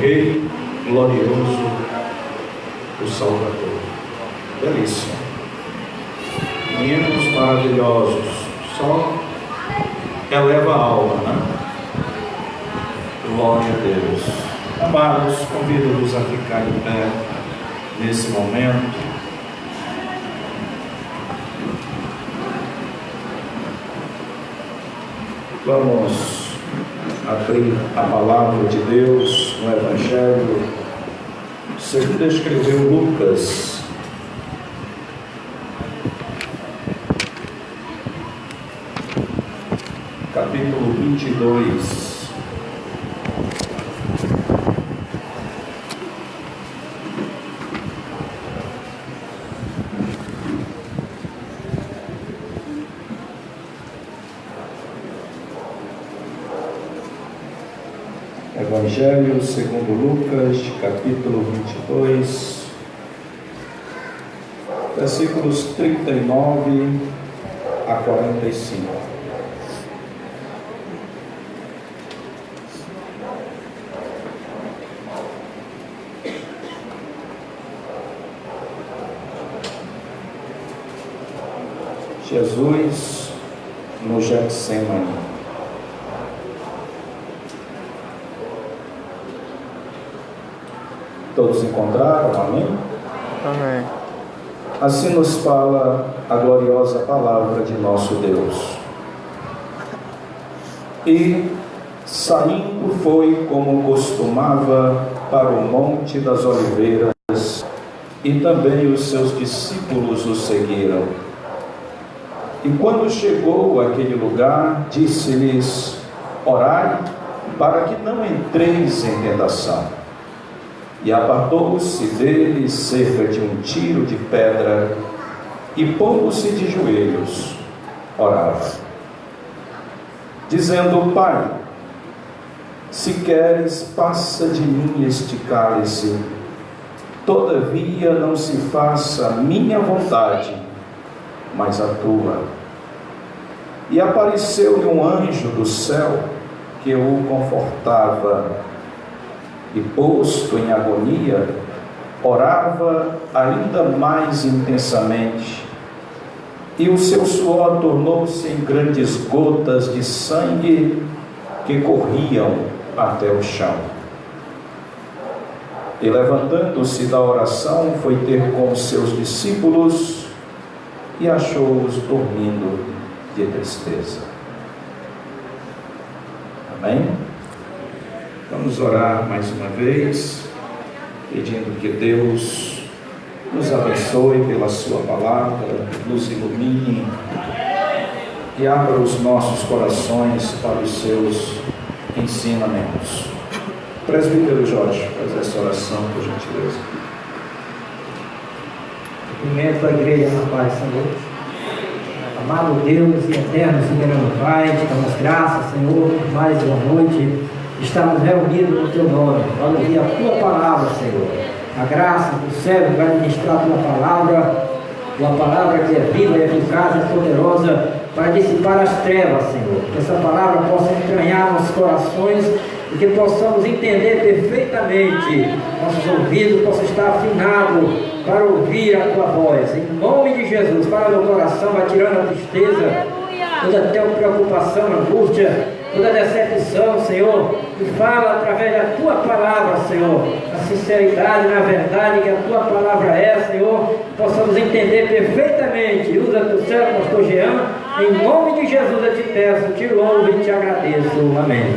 Rei glorioso, o Salvador. Belíssimo. Hinos maravilhosos, só eleva a alma, né? Glória a Deus. Amados, convido-vos a ficar em pé nesse momento. Vamos abrir a palavra de Deus no Evangelho segundo escreveu Lucas, capítulo 22. Evangelho segundo Lucas, capítulo 22, versículos 39 a 45. Jesus no Getsemane. Todos encontraram? Amém? Amém. Assim nos fala a gloriosa palavra de nosso Deus. E, saindo, foi como costumava para o Monte das Oliveiras, e também os seus discípulos o seguiram. E quando chegou àquele lugar, disse-lhes: orai, para que não entreis em tentação. E apartou-se dele cerca de um tiro de pedra, e pondo-se de joelhos, orava, dizendo: Pai, se queres, passa de mim este cálice, todavia não se faça a minha vontade, mas a tua. E apareceu-lhe um anjo do céu que o confortava, e posto em agonia, orava ainda mais intensamente, e o seu suor tornou-se em grandes gotas de sangue que corriam até o chão. E levantando-se da oração, foi ter com os seus discípulos e achou-os dormindo de tristeza. Amém? Vamos orar mais uma vez, pedindo que Deus nos abençoe pela sua palavra, nos ilumine e abra os nossos corações para os seus ensinamentos. Presbítero Jorge, faz essa oração, por gentileza. Cumprimento a igreja na paz, Senhor. Amado Deus e eterno soberano Pai, te damos graças, Senhor, por mais uma noite. Estamos reunidos no Teu nome, para ouvir a Tua palavra, Senhor. A graça do céu vai ministrar a Tua palavra, uma palavra que é viva, eficaz e poderosa para dissipar as trevas, Senhor. Que essa palavra possa entranhar nossos corações e que possamos entender perfeitamente, nossos ouvidos possam estar afinados para ouvir a Tua voz. Em nome de Jesus, para meu coração, vai tirando a tristeza, toda a Tua preocupação, angústia, toda decepção, Senhor, e fala através da Tua palavra, Senhor, a sinceridade, na verdade que a Tua palavra é, Senhor, possamos entender perfeitamente. Usa Teu servo, pastor Jean, em nome de Jesus eu te peço, te louvo e te agradeço. Amém.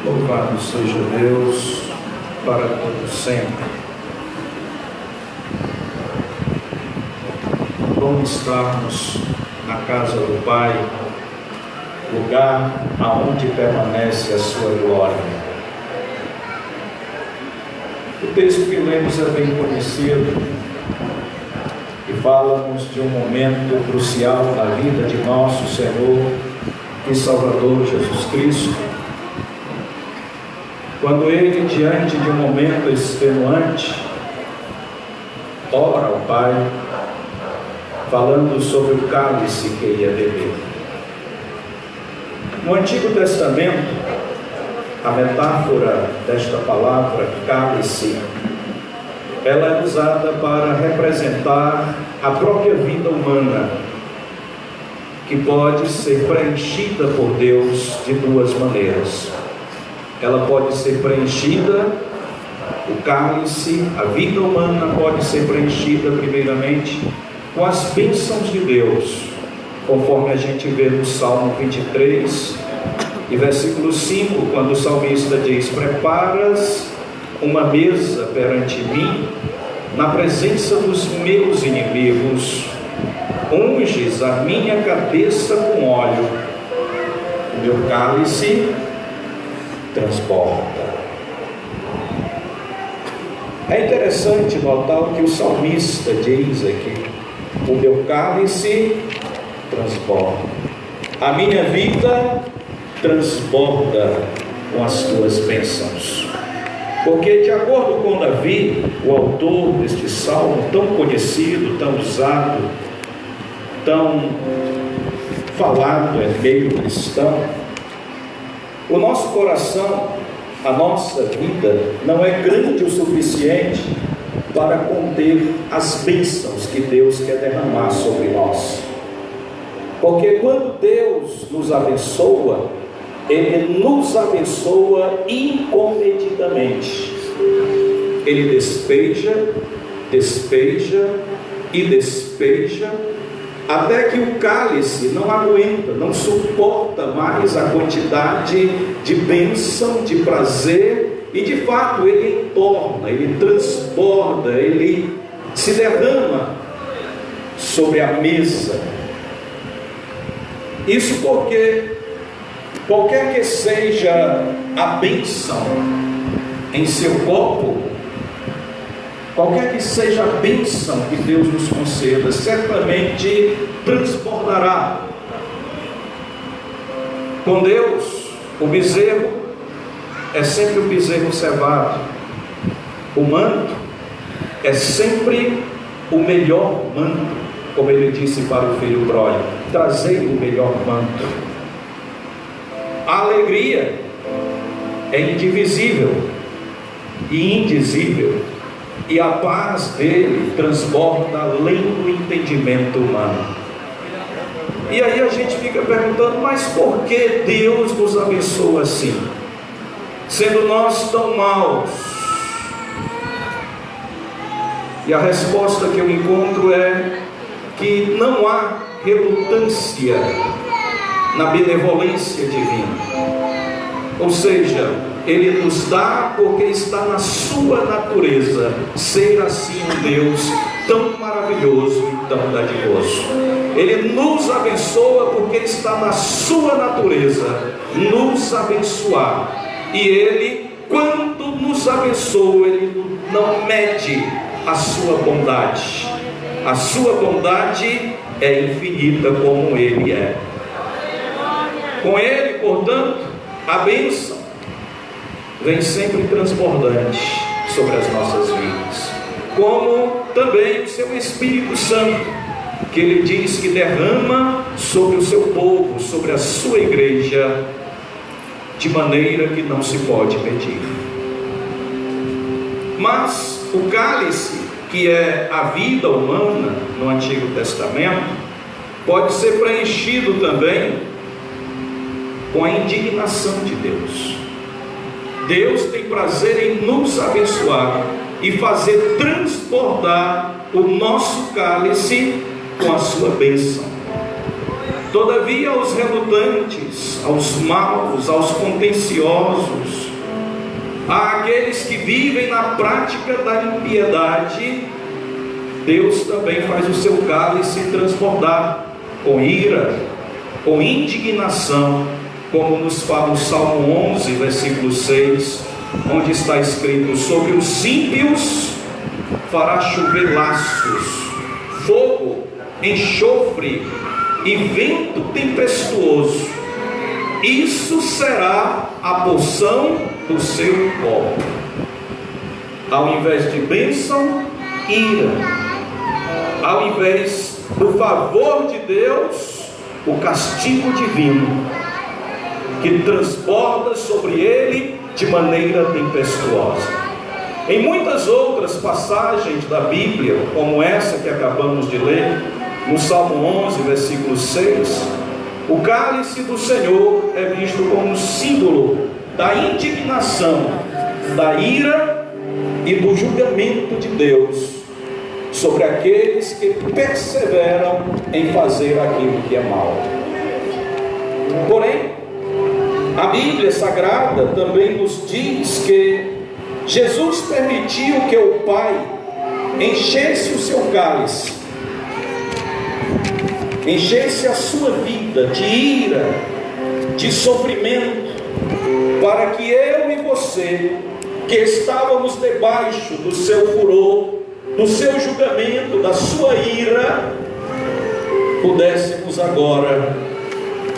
Louvado seja Deus para todo sempre. Bom estarmos na casa do Pai, lugar aonde permanece a sua glória. O texto que lemos é bem conhecido e fala-nos de um momento crucial na vida de nosso Senhor e Salvador Jesus Cristo, quando Ele, diante de um momento extenuante, ora ao Pai, falando sobre o cálice que ia beber. No Antigo Testamento, a metáfora desta palavra, cálice, ela é usada para representar a própria vida humana, que pode ser preenchida por Deus de duas maneiras. Ela pode ser preenchida, o cálice, a vida humana pode ser preenchida primeiramente com as bênçãos de Deus, conforme a gente vê no Salmo 23 e versículo 5, quando o salmista diz: preparas uma mesa perante mim, na presença dos meus inimigos, unges a minha cabeça com óleo, o meu cálice transborda. É interessante notar o que o salmista diz aqui: o meu cálice transborda, a minha vida transborda com as tuas bênçãos. Porque, de acordo com Davi, o autor deste salmo tão conhecido, tão usado, tão falado em meio cristão, o nosso coração, a nossa vida não é grande o suficiente para conter as bênçãos que Deus quer derramar sobre nós. Porque quando Deus nos abençoa, Ele nos abençoa incomedidamente. Ele despeja e despeja, até que o cálice não aguenta, não suporta mais a quantidade de bênção, de prazer, e de fato ele entorna, ele transborda, ele se derrama sobre a mesa. Isso porque qualquer que seja a bênção em seu copo, qualquer que seja a bênção que Deus nos conceda, certamente transbordará. Com Deus, o bezerro é sempre o bezerro cevado, o manto é sempre o melhor manto, como ele disse para o filho pródigo: trazei o melhor manto. A alegria é indivisível e indizível, e a paz dele transborda além do entendimento humano. E aí a gente fica perguntando: mas por que Deus nos abençoa assim, sendo nós tão maus? E a resposta que eu encontro é que não há relutância na benevolência divina. Ou seja, Ele nos dá porque está na sua natureza ser assim um Deus tão maravilhoso e tão dadivoso. Ele nos abençoa porque está na sua natureza nos abençoar. E Ele, quando nos abençoa, Ele não mede a sua bondade. A sua bondade é infinita como Ele é. Com Ele, portanto, a bênção vem sempre transbordante sobre as nossas vidas, como também o seu Espírito Santo, que Ele diz que derrama sobre o seu povo, sobre a sua igreja, de maneira que não se pode medir. Mas o cálice, que é a vida humana no Antigo Testamento, pode ser preenchido também com a indignação de Deus. Deus tem prazer em nos abençoar e fazer transbordar o nosso cálice com a sua bênção. Todavia, aos relutantes, aos maus, aos contenciosos, àqueles que vivem na prática da impiedade, Deus também faz o seu cálice transbordar com ira, com indignação, como nos fala o Salmo 11, versículo 6, onde está escrito: sobre os ímpios fará chover laços, fogo, enxofre e vento tempestuoso. Isso será a porção do seu povo. Ao invés de bênção, ira. Ao invés do favor de Deus, o castigo divino. que transborda sobre ele de maneira tempestuosa. Em muitas outras passagens da Bíblia, como essa que acabamos de ler, no Salmo 11, versículo 6, o cálice do Senhor é visto como símbolo da indignação, da ira e do julgamento de Deus sobre aqueles que perseveram em fazer aquilo que é mal. Porém, a Bíblia Sagrada também nos diz que Jesus permitiu que o Pai enchesse o seu cálice, enchesse a sua vida de ira, de sofrimento, para que eu e você, que estávamos debaixo do seu furor, do seu julgamento, da sua ira, pudéssemos agora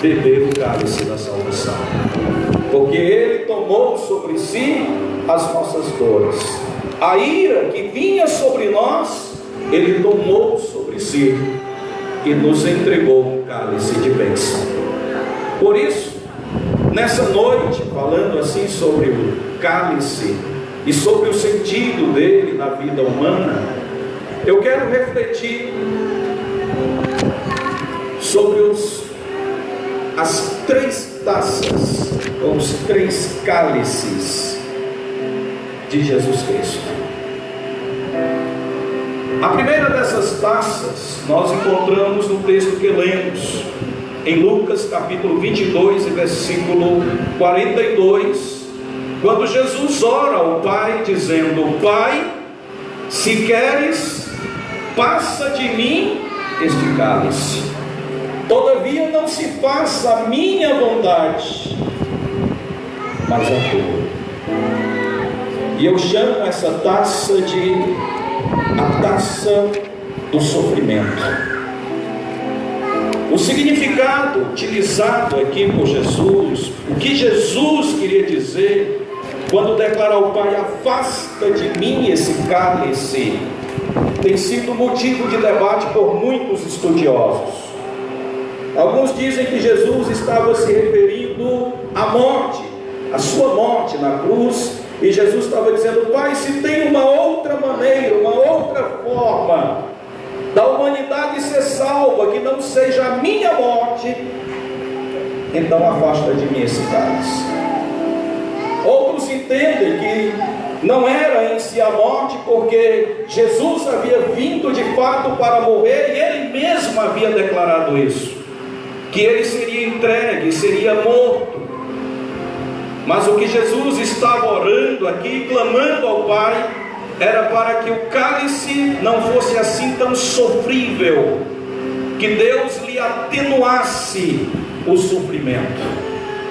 beber o cálice da salvação, porque Ele tomou sobre si as nossas dores. A ira que vinha sobre nós, Ele tomou sobre si e nos entregou um cálice de bênção. Por isso, nessa noite, falando assim sobre o cálice e sobre o sentido dele na vida humana, eu quero refletir sobre as três taças, ou os três cálices de Jesus Cristo. A primeira dessas taças nós encontramos no texto que lemos, em Lucas capítulo 22 e versículo 42, quando Jesus ora ao Pai dizendo: Pai, se queres, passa de mim este cálice, todavia não se faça a minha vontade, mas a tua. E eu chamo essa taça de a taça do sofrimento. O significado utilizado aqui por Jesus, o que Jesus queria dizer quando declara ao Pai: afasta de mim esse cálice, tem sido motivo de debate por muitos estudiosos. Alguns dizem que Jesus estava se referindo à morte, à sua morte na cruz, e Jesus estava dizendo: Pai, se tem uma outra maneira, uma outra forma da humanidade ser salva, que não seja a minha morte, então afasta de mim esse cálice. Outros entendem que não era em si a morte, porque Jesus havia vindo de fato para morrer, e Ele mesmo havia declarado isso, que Ele seria entregue, seria morto. Mas o que Jesus estava orando aqui, clamando ao Pai, era para que o cálice não fosse assim tão sofrível, que Deus lhe atenuasse o sofrimento.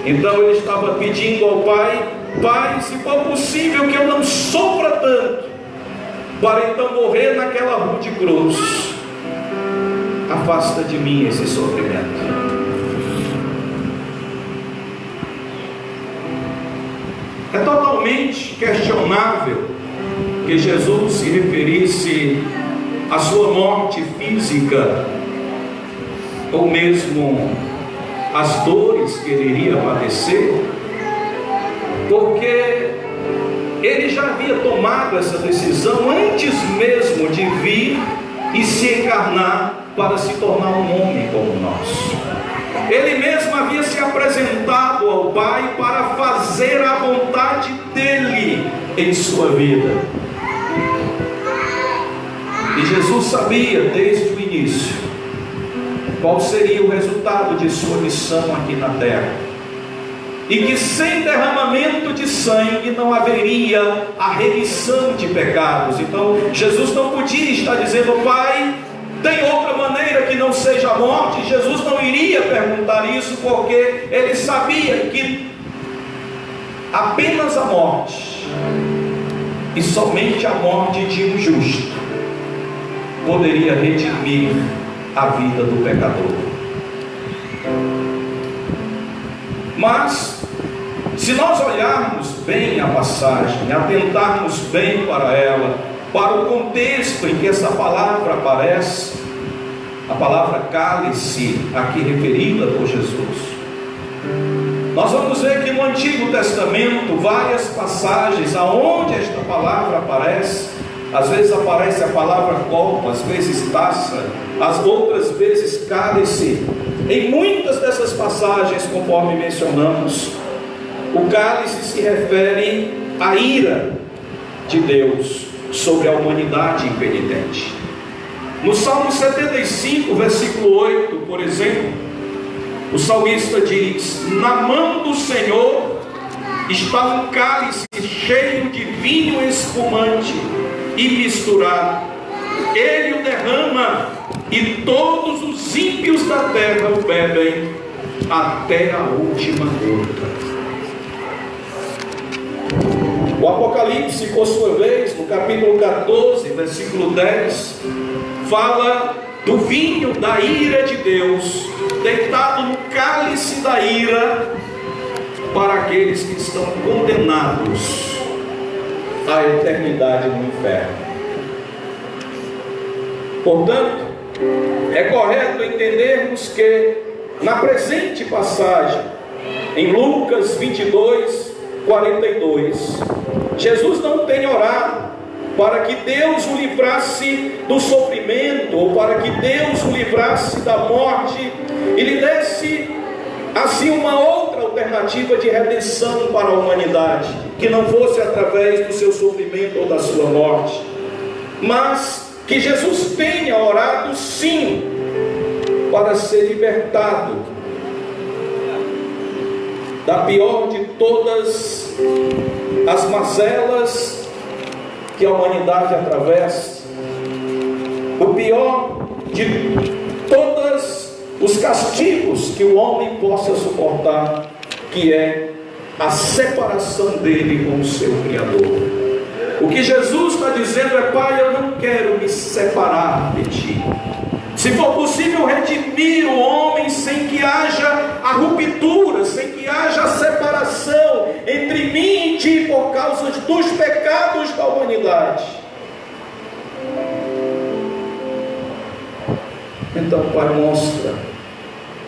Então ele estava pedindo ao Pai: Pai, se for possível que eu não sofra tanto, para então morrer naquela rude cruz, afasta de mim esse sofrimento. É totalmente questionável que Jesus se referisse à sua morte física, ou mesmo às dores que ele iria padecer, porque ele já havia tomado essa decisão antes mesmo de vir e se encarnar para se tornar um homem como nós. Ele mesmo havia se apresentado ao Pai para fazer a vontade dele em sua vida. E Jesus sabia desde o início qual seria o resultado de sua missão aqui na terra, e que sem derramamento de sangue não haveria a remissão de pecados. Então Jesus não podia estar dizendo: Pai, tem outra maneira que não seja a morte. Jesus não iria perguntar isso, porque ele sabia que apenas a morte, e somente a morte de um justo, poderia redimir a vida do pecador. Mas se nós olharmos bem a passagem, atentarmos bem para ela, para o contexto em que essa palavra aparece, a palavra cálice aqui referida por Jesus, Nós vamos ver que no Antigo Testamento, várias passagens aonde esta palavra aparece. Às vezes aparece a palavra copo, às vezes taça, as outras vezes cálice. Em muitas dessas passagens, conforme mencionamos, o cálice se refere à ira de Deus sobre a humanidade impenitente. No Salmo 75, versículo 8, por exemplo, o salmista diz: na mão do Senhor está um cálice cheio de vinho espumante e misturado. Ele o derrama e todos os ímpios da terra o bebem até a última gota. O Apocalipse, por sua vez, no capítulo 14, versículo 10, fala do vinho da ira de Deus, deitado no cálice da ira, para aqueles que estão condenados à eternidade no inferno. Portanto, é correto entendermos que, na presente passagem, em Lucas 22, 42, Jesus não tem orado para que Deus o livrasse do sofrimento, ou para que Deus o livrasse da morte, e lhe desse assim uma outra alternativa de redenção para a humanidade, que não fosse através do seu sofrimento ou da sua morte, mas que Jesus tenha orado sim para ser libertado da pior de todas as mazelas que a humanidade atravessa, o pior de todos os castigos que o homem possa suportar, que é a separação dele com o seu Criador. O que Jesus está dizendo é: Pai, eu não quero me separar de Ti. Se for possível redimir o homem sem que haja a ruptura, sem que haja a separação entre mim e Ti por causa dos pecados da humanidade. Então, Pai, mostra,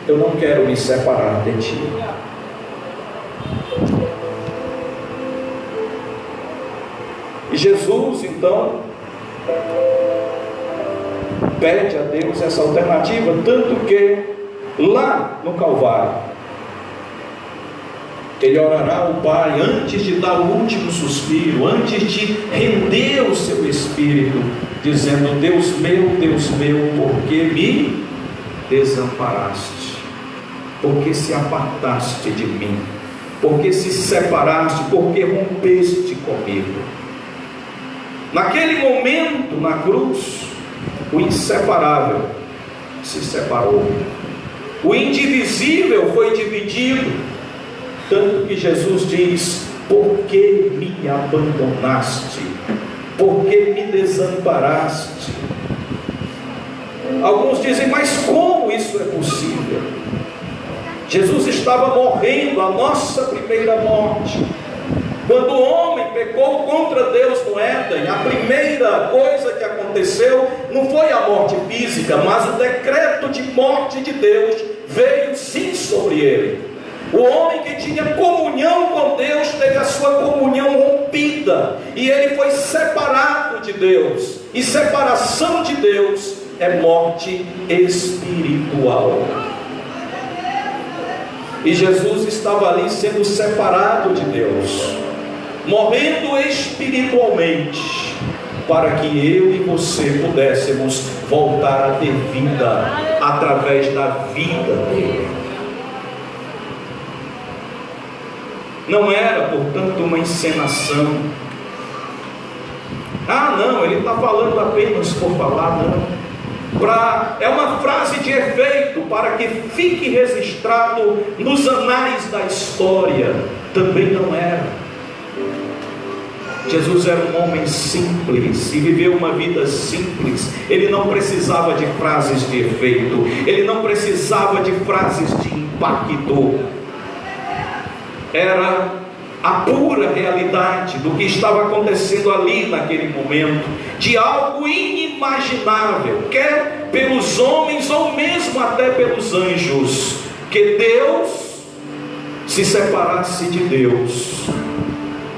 eu não quero me separar de Ti. E Jesus, então, pede a Deus essa alternativa, tanto que lá no Calvário ele orará ao Pai antes de dar o último suspiro, antes de render o seu espírito, dizendo: Deus meu, por que me desamparaste? Por que se apartaste de mim? Por que se separaste? Por que rompeste comigo? Naquele momento, na cruz, o inseparável se separou, o indivisível foi dividido, tanto que Jesus diz: por que me abandonaste? Por que me desamparaste? Alguns dizem: mas como isso é possível? Jesus estava morrendo a nossa primeira morte. Quando o homem pecou contra Deus no Éden, a primeira coisa que aconteceu não foi a morte física, mas o decreto de morte de Deus veio sim sobre ele. O homem que tinha comunhão com Deus teve a sua comunhão rompida, e ele foi separado de Deus. E separação de Deus é morte espiritual. E Jesus estava ali sendo separado de Deus, morrendo espiritualmente, para que eu e você pudéssemos voltar a ter vida através da vida dele. Não era, portanto, uma encenação. Ah, não, ele está falando apenas por falar, não. É uma frase de efeito, para que fique registrado nos anais da história. Também não era. Jesus era um homem simples e viveu uma vida simples. Ele não precisava de frases de efeito, ele não precisava de frases de impacto. Era a pura realidade do que estava acontecendo ali naquele momento, de algo inimaginável, quer pelos homens ou mesmo até pelos anjos, que Deus se separasse de Deus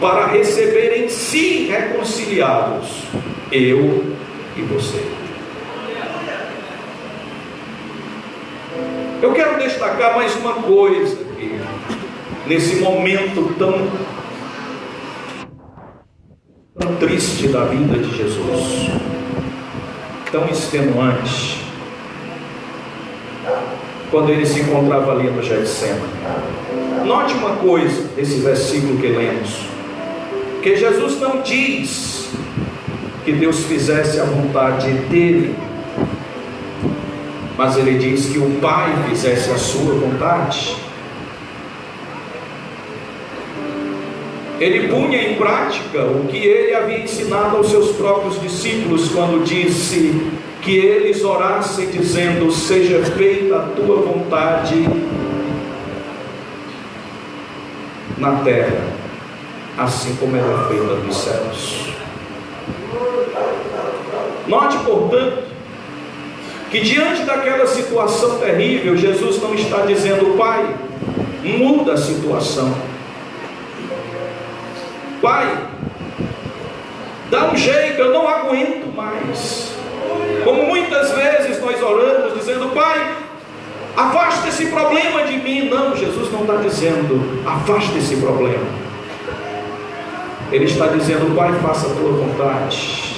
para receber em si reconciliados eu e você. Eu quero destacar mais uma coisa aqui, nesse momento tão triste da vida de Jesus, tão extenuante, quando ele se encontrava ali no Getsemane. Note uma coisa desse versículo que lemos, que Jesus não diz que Deus fizesse a vontade dele, mas ele diz que o Pai fizesse a sua vontade. Ele punha em prática o que ele havia ensinado aos seus próprios discípulos, quando disse que eles orassem dizendo: seja feita a tua vontade na terra, assim como ela é feita nos céus. Note, portanto, que diante daquela situação terrível, Jesus não está dizendo: Pai, muda a situação. Pai, dá um jeito, eu não aguento mais. Como muitas vezes nós oramos dizendo: Pai, afasta esse problema de mim. Não, Jesus não está dizendo: afasta esse problema. Ele está dizendo: Pai, faça a tua vontade.